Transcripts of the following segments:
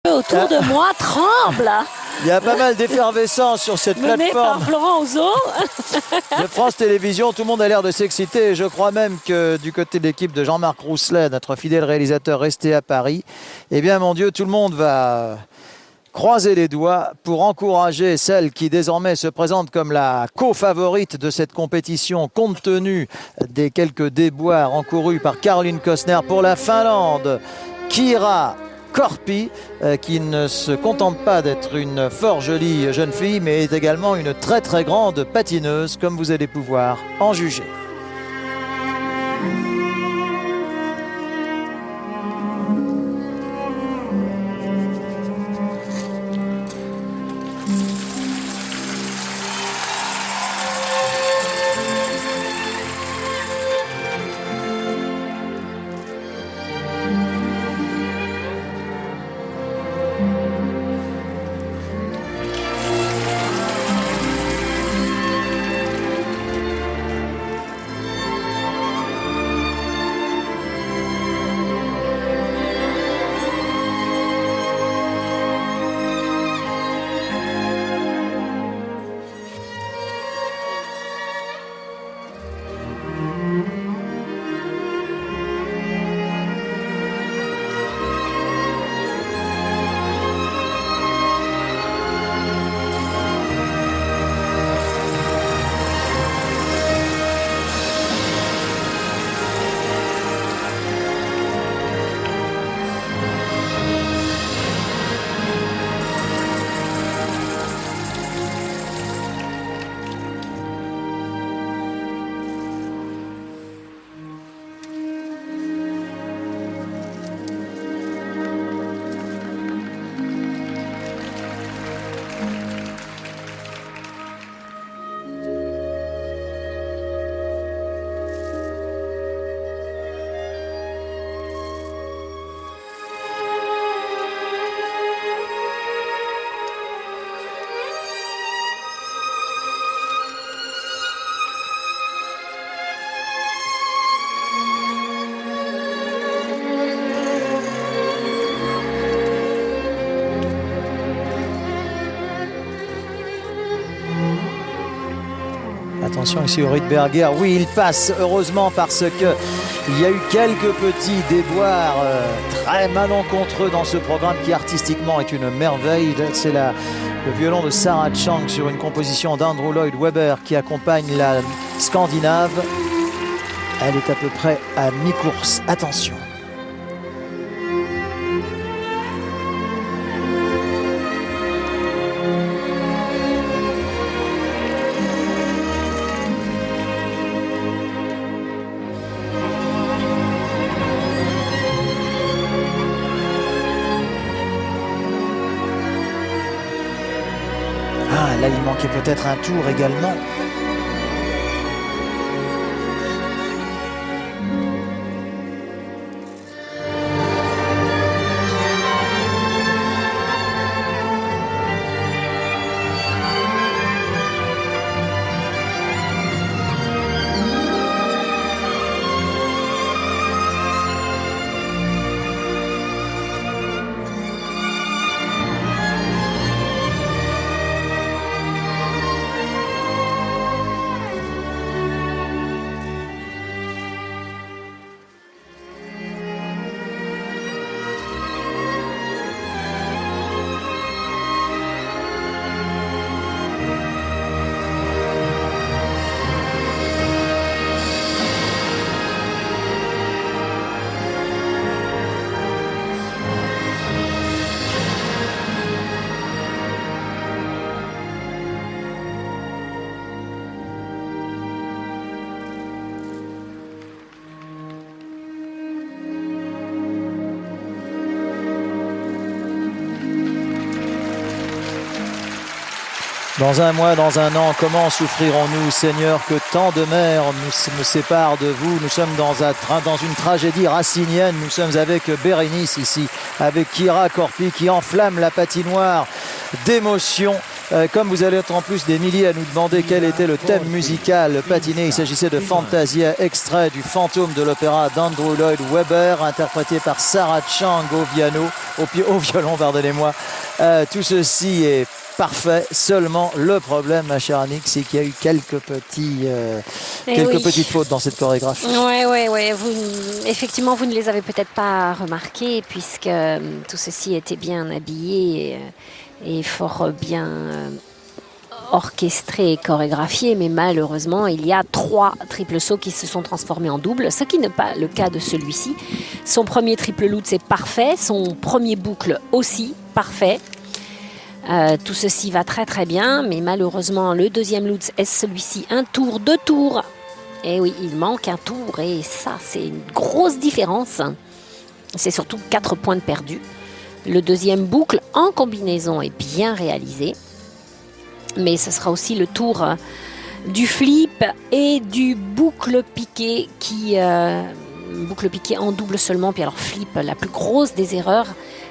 autour de moi tremble. Il y a pas mal d'effervescence sur cette Mené plateforme par Florent Ouzon. de France Télévisions. Tout le monde a l'air de s'exciter. Je crois même que du côté de l'équipe de Jean-Marc Rousselet, notre fidèle réalisateur resté à Paris, eh bien, mon Dieu, tout le monde va croiser les doigts pour encourager celle qui désormais se présente comme la co-favorite de cette compétition, compte tenu des quelques déboires encourus par Caroline Costner pour la Finlande. Kyra Korpi, qui ne se contente pas d'être une fort jolie jeune fille, mais est également une très très grande patineuse, comme vous allez pouvoir en juger. Attention ici au Riedberger, oui il passe heureusement parce qu'il y a eu quelques petits déboires très malencontreux dans ce programme qui artistiquement est une merveille. C'est le violon de Sarah Chang sur une composition d'Andrew Lloyd Webber qui accompagne la Scandinave. Elle est à peu près à mi-course, attention. Ah, là, il manquait peut-être un tour également. Dans un mois, dans un an, comment souffrirons-nous, Seigneur, que tant de mers nous séparent de vous. Nous sommes dans une tragédie racinienne. Nous sommes avec Bérénice ici, avec Kyra Korpi qui enflamme la patinoire d'émotion Comme vous allez être en plus des milliers à nous demander quel était le thème musical patiné, il s'agissait de Fantasia, extrait du Fantôme de l'opéra d'Andrew Lloyd Webber, interprété par Sarah Chang au violon, pardonnez-moi. Tout ceci est parfait. Seulement, le problème, ma chère Annick, c'est qu'il y a eu quelques petites fautes dans cette chorégraphie. Oui. Effectivement, vous ne les avez peut-être pas remarquées, puisque tout ceci était bien habillé et fort bien orchestré et chorégraphié, mais malheureusement, il y a 3 triples sauts qui se sont transformés en double, ce qui n'est pas le cas de celui-ci. Son premier triple loop, c'est parfait. Son premier boucle aussi, parfait. Tout ceci va très très bien, mais malheureusement, le deuxième loop est celui-ci, 1 tour, 2 tours. Et oui, il manque un tour, et ça, c'est une grosse différence. C'est surtout 4 points de perdus. Le deuxième boucle en combinaison est bien réalisé. Mais ce sera aussi le tour du flip et du boucle piqué boucle piqué en double seulement. Puis alors flip, la plus grosse des erreurs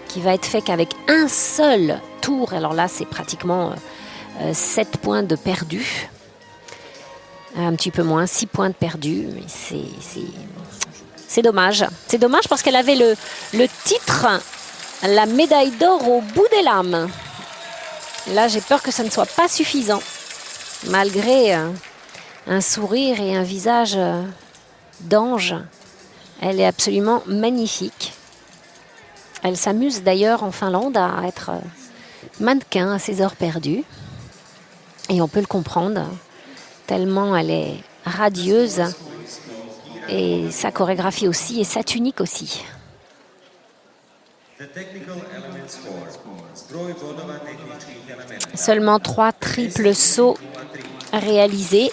qui va être fait qu'avec un seul tour. Alors là, c'est pratiquement 7 points de perdus. Un petit peu moins, 6 points de perdus. Mais c'est dommage. C'est dommage parce qu'elle avait le titre, la médaille d'or au bout des lames. Là, j'ai peur que ça ne soit pas suffisant, malgré un sourire et un visage d'ange. Elle est absolument magnifique. Elle s'amuse d'ailleurs en Finlande à être mannequin à ses heures perdues. Et on peut le comprendre, tellement elle est radieuse. Et sa chorégraphie aussi, et sa tunique aussi. Seulement 3 triples sauts réalisés.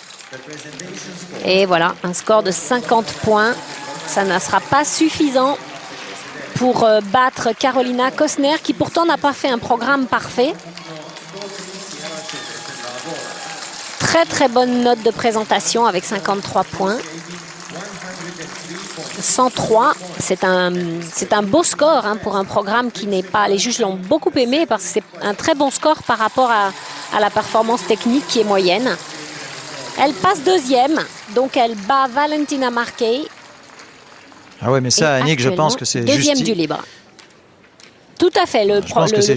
Et voilà, un score de 50 points. Ça ne sera pas suffisant pour battre Carolina Kostner, qui pourtant n'a pas fait un programme parfait. Très très bonne note de présentation avec 53 points. 103, c'est un beau score pour un programme qui n'est pas... Les juges l'ont beaucoup aimé parce que c'est un très bon score par rapport à la performance technique qui est moyenne. Elle passe deuxième, donc elle bat Valentina Marquez. Ah ouais, mais ça, Annick, je pense que c'est deuxième du libre. Tout à fait. Je pense que c'est